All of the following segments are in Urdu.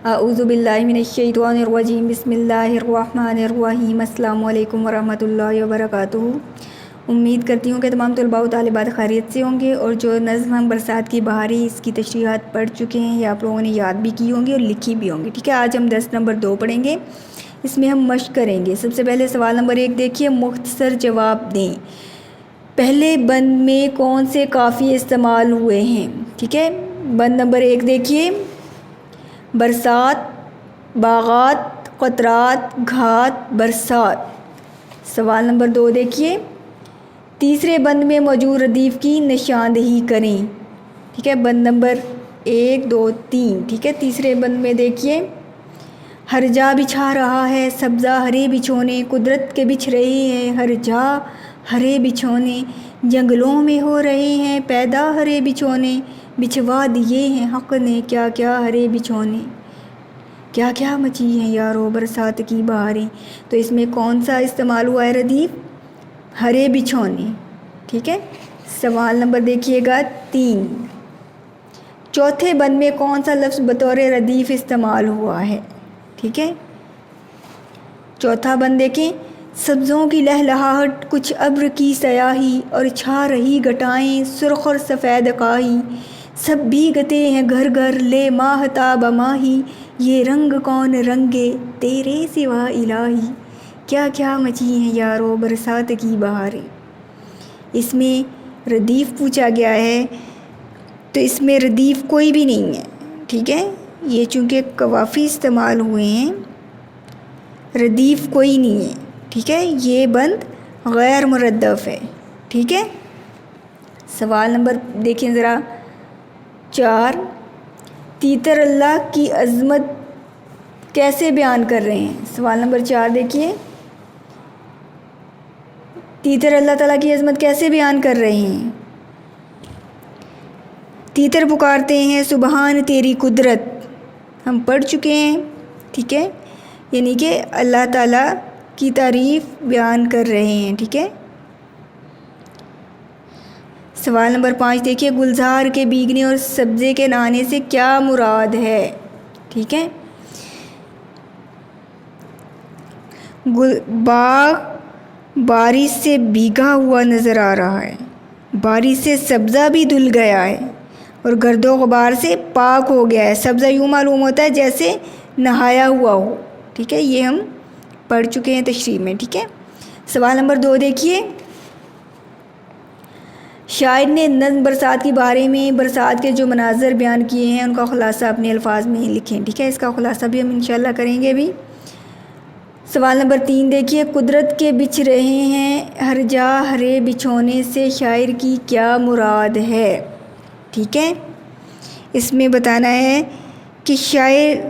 اعوذ باللہ من الشیطان الرجیم بسم اللہ الرحمن الرحیم السلام علیکم ورحمۃ اللہ وبرکاتہ۔ امید کرتی ہوں کہ تمام طلباء و طالبات خیریت سے ہوں گے، اور جو نظم ہم برسات کی بہاریں اس کی تشریحات پڑھ چکے ہیں یا آپ لوگوں نے یاد بھی کی ہوں گی اور لکھی بھی ہوں گی، ٹھیک ہے۔ آج ہم درس نمبر 2 پڑھیں گے، اس میں ہم مشق کریں گے۔ سب سے پہلے سوال نمبر 1 دیکھیے، مختصر جواب دیں۔ پہلے بند میں کون سے قافیے استعمال ہوئے ہیں؟ ٹھیک ہے، بند نمبر 1 دیکھیے، برسات، باغات، قطرات، گھات، برسات۔ سوال نمبر 2 دیکھیے، تیسرے بند میں موجود ردیف کی نشاندہی کریں۔ ٹھیک ہے، بند نمبر 1 2 3، ٹھیک ہے۔ تیسرے بند میں دیکھیے، ہر جا بچھا رہا ہے سبزہ ہرے بچھونے، قدرت کے بچھ رہے ہیں ہر جا ہرے بچھونے، جنگلوں میں ہو رہے ہیں پیدا ہرے بچھونے، بچھوا دیے ہیں حق نے کیا کیا ہرے بچھونے، کیا کیا مچی ہیں یارو برسات کی بہاریں۔ تو اس میں کون سا استعمال ہوا ہے ردیف؟ ہرے بچھونے، ٹھیک ہے۔ سوال نمبر دیکھیے گا 3، چوتھے بند میں کون سا لفظ بطور ردیف استعمال ہوا ہے؟ ٹھیک ہے، چوتھا بند دیکھیں، سبزوں کی لہلہاہٹ، کچھ ابر کی سیاہی، اور چھا رہی گھٹائیں سرخ اور سفید قاہی، سب بھیگتے ہیں گھر گھر لے ماہتاب ماہی، یہ رنگ کون رنگے تیرے سوا الہی، کیا کیا مچی ہیں یارو برسات کی بہاریں۔ اس میں ردیف پوچھا گیا ہے، تو اس میں ردیف کوئی بھی نہیں ہے، ٹھیک ہے۔ یہ چونکہ قوافی استعمال ہوئے ہیں، ردیف کوئی نہیں ہے، ٹھیک ہے۔ یہ بند غیر مردف ہے، ٹھیک ہے۔ سوال نمبر دیکھیں ذرا 4، تیتر اللہ کی عظمت کیسے بیان کر رہے ہیں؟ سوال نمبر 4 دیکھیے، تیتر اللہ تعالیٰ کی عظمت کیسے بیان کر رہے ہیں؟ تیتر پکارتے ہیں سبحان تیری قدرت، ہم پڑھ چکے ہیں، ٹھیک ہے۔ یعنی کہ اللہ تعالیٰ کی تعریف بیان کر رہے ہیں، ٹھیک ہے۔ سوال نمبر 5 دیکھیے، گلزار کے بھیگنے اور سبزے کے نہانے سے کیا مراد ہے؟ ٹھیک ہے، باغ بارش سے بھیگا ہوا نظر آ رہا ہے، بارش سے سبزہ بھی دھل گیا ہے اور گرد و غبار سے پاک ہو گیا ہے۔ سبزہ یوں معلوم ہوتا ہے جیسے نہایا ہوا ہو، ٹھیک ہے۔ یہ ہم پڑھ چکے ہیں تشریح میں، ٹھیک ہے۔ سوال نمبر 2 دیکھیے، شاعر نے نظم برسات کی بہاریں میں برسات کے جو مناظر بیان کیے ہیں ان کا خلاصہ اپنے الفاظ میں لکھیں، ٹھیک ہے۔ اس کا خلاصہ بھی ہم انشاءاللہ کریں گے بھی۔ سوال نمبر 3 دیکھیے، قدرت کے بچھ رہے ہیں ہر جا ہرے بچھونے سے شاعر کی کیا مراد ہے؟ ٹھیک ہے، اس میں بتانا ہے کہ شاعر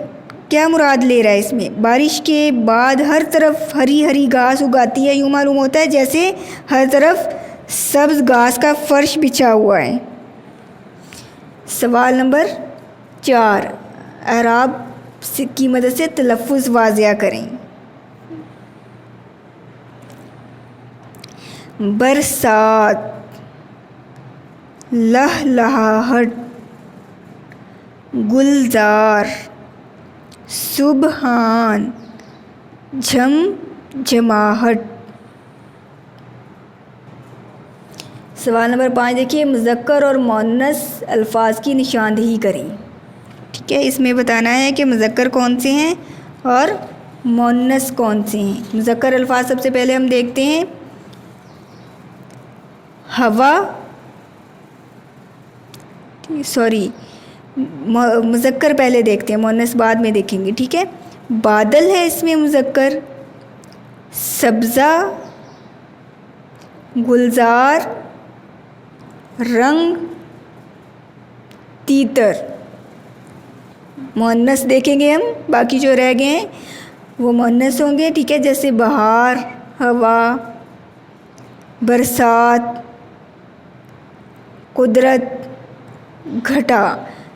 کیا مراد لے رہا ہے۔ اس میں بارش کے بعد ہر طرف ہری ہری گھاس اگاتی ہے، یوں معلوم ہوتا ہے جیسے ہر طرف سبز گھاس کا فرش بچھا ہوا ہے۔ سوال نمبر 4، اعراب کی مدد سے تلفظ واضح کریں۔ برسات، لہلہاہٹ، گلزار، سبحان، جھم جھماہٹ۔ سوال نمبر 5 دیکھیے، مذکر اور مؤنث الفاظ کی نشاندہی کریں، ٹھیک ہے۔ اس میں بتانا ہے کہ مذکر کون سے ہیں اور مؤنث کون سے ہیں۔ مذکر الفاظ سب سے پہلے ہم دیکھتے ہیں، ہوا، مذکر پہلے دیکھتے ہیں، مؤنث بعد میں دیکھیں گے، ٹھیک ہے۔ بادل ہے اس میں مذکر، سبزہ، گلزار، رنگ، تیتر۔ مؤنث دیکھیں گے ہم، باقی جو رہ گئے ہیں وہ مؤنث ہوں گے، ٹھیک ہے، جیسے بہار، ہوا، برسات، قدرت، گھٹا۔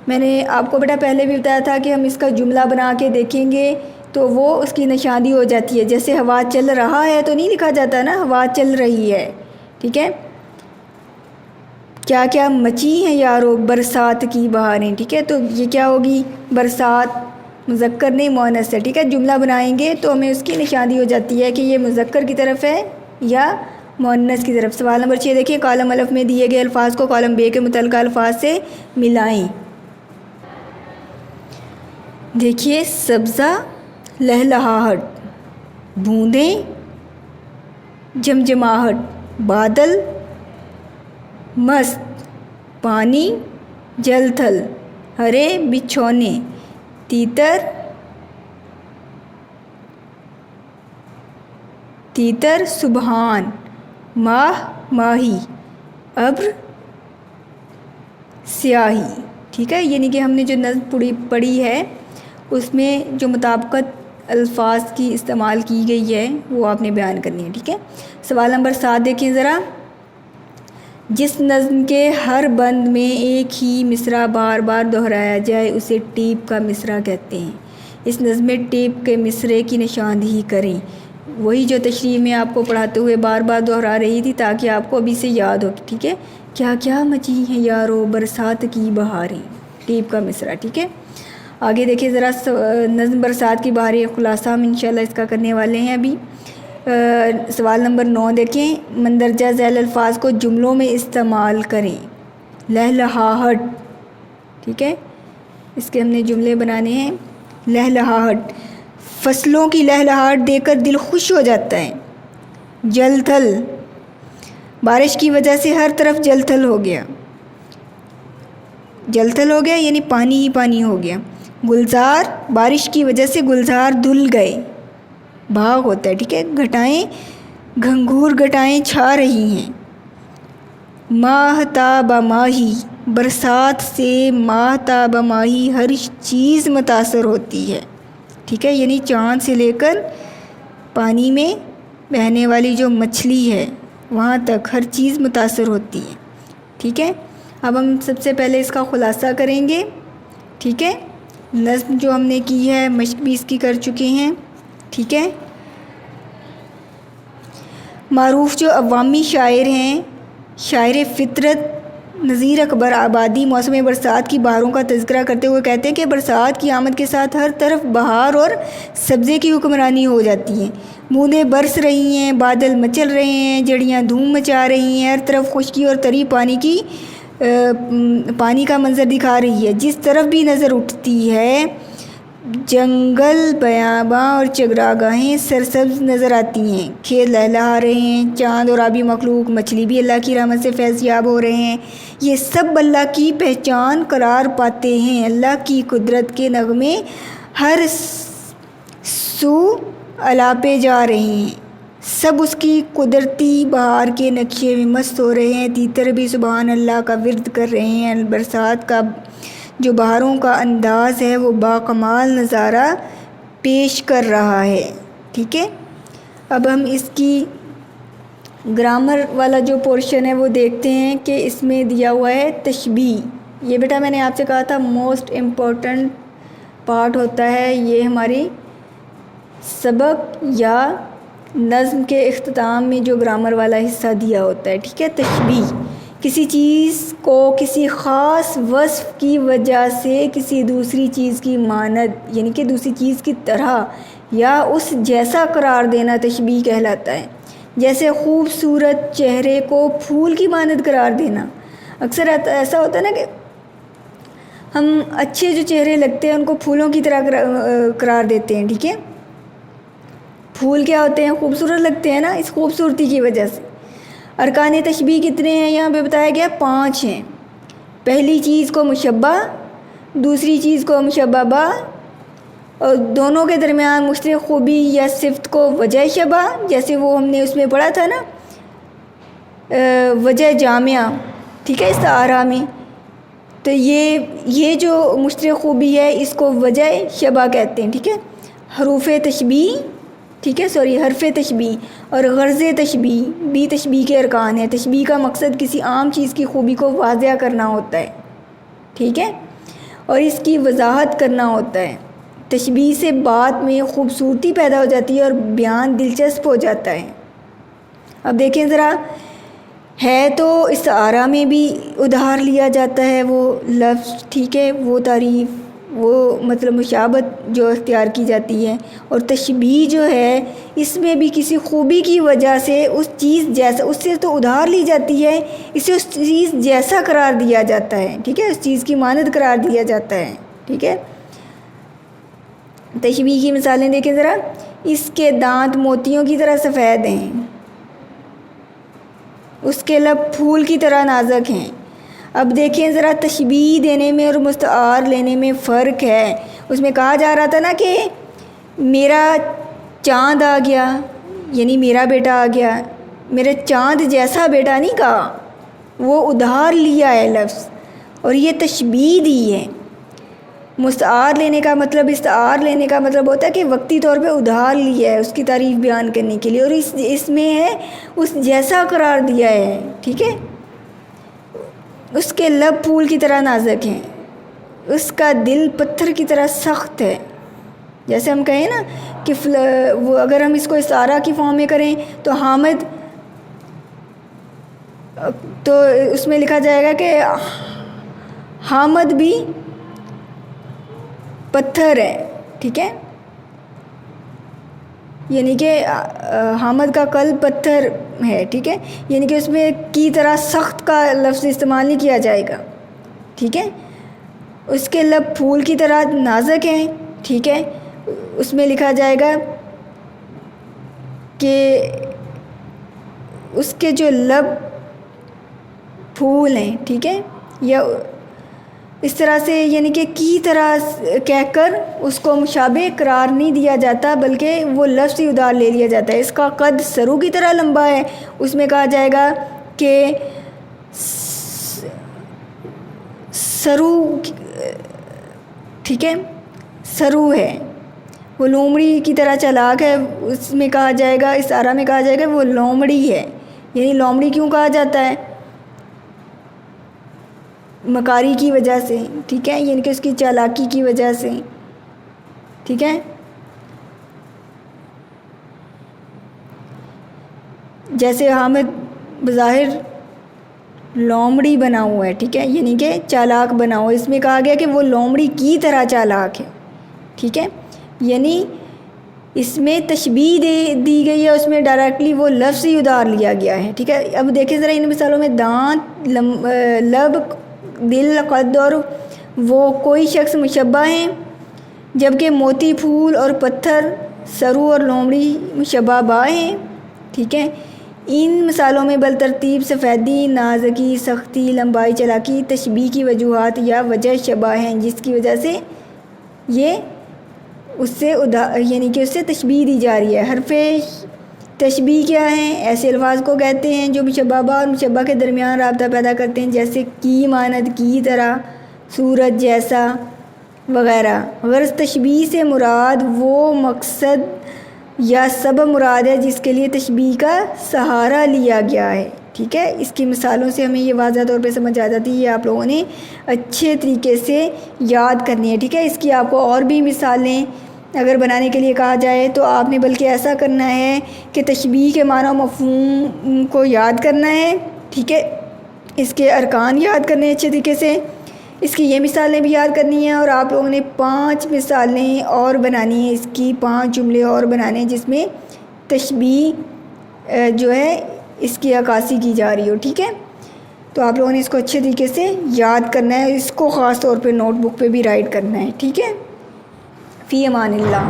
میں نے آپ کو بیٹا پہلے بھی بتایا تھا کہ ہم اس کا جملہ بنا کے دیکھیں گے تو وہ اس کی نشانی ہو جاتی ہے، جیسے ہوا چل رہا ہے تو نہیں لکھا جاتا نا، ہوا چل رہی ہے، ٹھیک ہے۔ کیا کیا مچی ہیں یارو برسات کی بہاریں، ٹھیک ہے، تو یہ کیا ہوگی؟ برسات مذکر نہیں مؤنث ہے، ٹھیک ہے. جملہ بنائیں گے تو ہمیں اس کی نشاندہی ہو جاتی ہے کہ یہ مذکر کی طرف ہے یا مؤنث کی طرف. سوال نمبر 6 دیکھیے، کالم الف میں دیے گئے الفاظ کو کالم بے کے متعلقہ الفاظ سے ملائیں. دیکھیے، سبزہ لہلہاہٹ، بوندیں جمجماہٹ، بادل مست، پانی جل تھل، ہرے بچھونے، تیتر سبحان، ماہ ماہی، ابر سیاہی. ٹھیک ہے، یعنی کہ ہم نے جو نظم پڑھی ہے اس میں جو مطابقت الفاظ کی استعمال کی گئی ہے وہ آپ نے بیان کرنی ہے. ٹھیک ہے. سوال نمبر 7 دیکھیں ذرا. جس نظم کے ہر بند میں ایک ہی مصرع بار بار دہرایا جائے اسے ٹیپ کا مصرع کہتے ہیں. اس نظم میں ٹیپ کے مصرعے کی نشاندہی کریں. وہی جو تشریح میں آپ کو پڑھاتے ہوئے بار بار دہرا رہی تھی تاکہ آپ کو ابھی سے یاد ہو. ٹھیک ہے. کیا کیا مچی ہیں یارو برسات کی بہاریں، ٹیپ کا مصرع. ٹھیک ہے. آگے دیکھیں ذرا، نظم برسات کی بہاریں خلاصہ ہم انشاءاللہ اس کا کرنے والے ہیں ابھی. سوال نمبر 9 دیکھیں، مندرجہ ذیل الفاظ کو جملوں میں استعمال کریں. لہلہاہٹ، ٹھیک ہے، اس کے ہم نے جملے بنانے ہیں. لہلہاہٹ، فصلوں کی لہلہاہٹ دیکھ کر دل خوش ہو جاتا ہے. جل تھل، بارش کی وجہ سے ہر طرف جل تھل ہو گیا. جل تھل ہو گیا یعنی پانی ہی پانی ہو گیا. گلزار، بارش کی وجہ سے گلزار دھل گئے، بھاگ ہوتا ہے. ٹھیک ہے. گھٹائیں، گھنگھور گھٹائیں چھا رہی ہیں. ماہتاب ماہی، برسات سے ماہتاب ماہی ہر چیز متاثر ہوتی ہے. ٹھیک ہے، یعنی چاند سے لے کر پانی میں بہنے والی جو مچھلی ہے وہاں تک ہر چیز متاثر ہوتی ہے. ٹھیک ہے. اب ہم سب سے پہلے اس کا خلاصہ کریں گے. ٹھیک ہے. نظم جو ہم نے کی ہے مشق بھی اس کی کر چکے ہیں. ٹھیک ہے. معروف جو عوامی شاعر ہیں، شاعر فطرت نذیر اکبر آبادی موسم برسات کی بہاروں کا تذکرہ کرتے ہوئے کہتے ہیں کہ برسات کی آمد کے ساتھ ہر طرف بہار اور سبزے کی حکمرانی ہو جاتی ہے. بوندیں برس رہی ہیں، بادل مچل رہے ہیں، جڑیاں دھوم مچا رہی ہیں، ہر طرف خشکی اور طری پانی کا منظر دکھا رہی ہے. جس طرف بھی نظر اٹھتی ہے جنگل، بیاباں اور چراگاہیں سرسبز نظر آتی ہیں. کھیت لہلہا رہے ہیں، چاند اور آبی مخلوق مچھلی بھی اللہ کی رحمت سے فیض یاب ہو رہے ہیں. یہ سب اللہ کی پہچان قرار پاتے ہیں. اللہ کی قدرت کے نغمے ہر سو الاپے جا رہے ہیں. سب اس کی قدرتی بہار کے نقشے میں مست ہو رہے ہیں. تیتر بھی سبحان اللہ کا ورد کر رہے ہیں. برسات کا جو بہاروں کا انداز ہے وہ باکمال نظارہ پیش کر رہا ہے. ٹھیک ہے. اب ہم اس کی گرامر والا جو پورشن ہے وہ دیکھتے ہیں کہ اس میں دیا ہوا ہے تشبیہ. یہ بیٹا میں نے آپ سے کہا تھا موسٹ امپورٹنٹ پارٹ ہوتا ہے یہ ہماری سبق یا نظم کے اختتام میں جو گرامر والا حصہ دیا ہوتا ہے. ٹھیک ہے. تشبیہ، کسی چیز کو کسی خاص وصف کی وجہ سے کسی دوسری چیز کی مانند یعنی کہ دوسری چیز کی طرح یا اس جیسا قرار دینا تشبیہ کہلاتا ہے. جیسے خوبصورت چہرے کو پھول کی مانند قرار دینا. اکثر ایسا ہوتا ہے نا کہ ہم اچھے جو چہرے لگتے ہیں ان کو پھولوں کی طرح قرار دیتے ہیں. ٹھیک ہے. پھول کیا ہوتے ہیں؟ خوبصورت لگتے ہیں نا، اس خوبصورتی کی وجہ سے. ارکان تشبیہ کتنے ہیں یہاں پہ بتایا گیا؟ 5 ہیں. پہلی چیز کو مشبہ، دوسری چیز کو مشبہ با، اور دونوں کے درمیان مشترک خوبی یا صفت کو وجہ شبہ، جیسے وہ ہم نے اس میں پڑھا تھا نا وجہ جامعہ. ٹھیک ہے. استعارہ میں تو یہ جو مشترک خوبی ہے اس کو وجہ شبہ کہتے ہیں. ٹھیک ہے. حروف تشبیہ، ٹھیک ہے، حرف تشبیہ اور غرض تشبیہ بھی تشبیہ کے ارکان ہیں. تشبیہ کا مقصد کسی عام چیز کی خوبی کو واضح کرنا ہوتا ہے. ٹھیک ہے. اور اس کی وضاحت کرنا ہوتا ہے. تشبیہ سے بات میں خوبصورتی پیدا ہو جاتی ہے اور بیان دلچسپ ہو جاتا ہے. اب دیکھیں ذرا، ہے تو استعارہ میں بھی ادھار لیا جاتا ہے وہ لفظ. ٹھیک ہے. وہ تعریف وہ مطلب مشابہت جو اختیار کی جاتی ہے، اور تشبیہ جو ہے اس میں بھی کسی خوبی کی وجہ سے اس چیز جیسا، اس سے تو ادھار لی جاتی ہے، اسے اس چیز جیسا قرار دیا جاتا ہے، ٹھیک ہے، اس چیز کی مانند قرار دیا جاتا ہے، ٹھیک ہے۔ تشبیہ کی مثالیں دیکھیں ذرا، اس کے دانت موتیوں کی طرح سفید ہیں، اس کے لب پھول کی طرح نازک ہیں۔ اب دیکھیں ذرا، تشبیہ دینے میں اور مستعار لینے میں فرق ہے۔ اس میں کہا جا رہا تھا نا کہ میرا چاند آ گیا، یعنی میرا بیٹا آ گیا، میرے چاند جیسا بیٹا نہیں کہا، وہ ادھار لیا ہے لفظ، اور یہ تشبیہ دی ہے۔ مستعار لینے کا مطلب، استعار لینے کا مطلب ہوتا ہے کہ وقتی طور پہ ادھار لیا ہے اس کی تعریف بیان کرنے کے لیے، اور اس میں ہے اس جیسا قرار دیا ہے، ٹھیک ہے۔ اس کے لب پھول کی طرح نازک ہیں، اس کا دل پتھر کی طرح سخت ہے۔ جیسے ہم کہیں نا کہ وہ اگر ہم اس کو استعارہ کی فارم میں کریں تو حامد، تو اس میں لکھا جائے گا کہ حامد بھی پتھر ہے، ٹھیک ہے، یعنی کہ حامد کا قلب پتھر ہے، ٹھیک ہے، یعنی کہ اس میں کی طرح سخت کا لفظ استعمال نہیں کیا جائے گا، ٹھیک ہے۔ اس کے لب پھول کی طرح نازک ہیں، ٹھیک ہے، اس میں لکھا جائے گا کہ اس کے جو لب پھول ہیں، ٹھیک ہے، یا اس طرح سے، یعنی کہ کی طرح کہہ کر اس کو مشابہ قرار نہیں دیا جاتا، بلکہ وہ لفظ ہی ادھار لے لیا جاتا ہے۔ اس کا قد سرو کی طرح لمبا ہے، اس میں کہا جائے گا کہ سرو، ٹھیک ہے، سرو ہے۔ وہ لومڑی کی طرح چالاک ہے، اس میں کہا جائے گا، اس آرا میں کہا جائے گا وہ لومڑی ہے۔ یعنی لومڑی کیوں کہا جاتا ہے؟ مکاری کی وجہ سے، ٹھیک ہے، یعنی کہ اس کی چالاکی کی وجہ سے، ٹھیک ہے۔ جیسے حامد بظاہر لومڑی بنا ہوا ہے، ٹھیک ہے، یعنی کہ چالاک بنا ہوا، اس میں کہا گیا کہ وہ لومڑی کی طرح چالاک ہے، ٹھیک ہے، یعنی اس میں تشبیہ دی گئی ہے، اس میں ڈائریکٹلی وہ لفظ ہی ادھار لیا گیا ہے، ٹھیک ہے۔ اب دیکھیں ذرا ان مثالوں میں دانت، لب، دل، قد اور وہ کوئی شخص مشبہ ہیں، جبکہ موتی، پھول اور پتھر، سرو اور لومڑی مشبہ با ہیں، ٹھیک ہے۔ ان مثالوں میں بالترتیب سفیدی، نازکی، سختی، لمبائی، چالاکی تشبیہ کی وجوہات یا وجہ شبہ ہیں، جس کی وجہ سے یہ اس سے یعنی کہ اس سے تشبیہ دی جا رہی ہے۔ حرف تشبیہ کیا ہیں؟ ایسے الفاظ کو کہتے ہیں جو مشبہ با اور مشبہ کے درمیان رابطہ پیدا کرتے ہیں، جیسے کی مانند، کی طرح، صورت جیسا وغیرہ۔ غرض تشبیہ سے مراد وہ مقصد یا سبب مراد ہے جس کے لیے تشبیہ کا سہارا لیا گیا ہے، ٹھیک ہے۔ اس کی مثالوں سے ہمیں یہ واضح طور پہ سمجھ آ جاتی ہے، یہ آپ لوگوں نے اچھے طریقے سے یاد کرنی ہے، ٹھیک ہے۔ اس کی آپ کو اور بھی مثالیں اگر بنانے کے لیے کہا جائے تو آپ نے بلکہ ایسا کرنا ہے کہ تشبیہ کے معنی و مفہوم کو یاد کرنا ہے، ٹھیک ہے، اس کے ارکان یاد کرنے اچھے طریقے سے، اس کی یہ مثالیں بھی یاد کرنی ہیں، اور آپ لوگوں نے 5 مثالیں اور بنانی ہیں، اس کی 5 جملے اور بنانے ہیں جس میں تشبیہ جو ہے اس کی عکاسی کی جا رہی ہو، ٹھیک ہے۔ تو آپ لوگوں نے اس کو اچھے طریقے سے یاد کرنا ہے، اس کو خاص طور پہ نوٹ بک پہ بھی رائٹ کرنا ہے، ٹھیک ہے۔ فی امان اللہ۔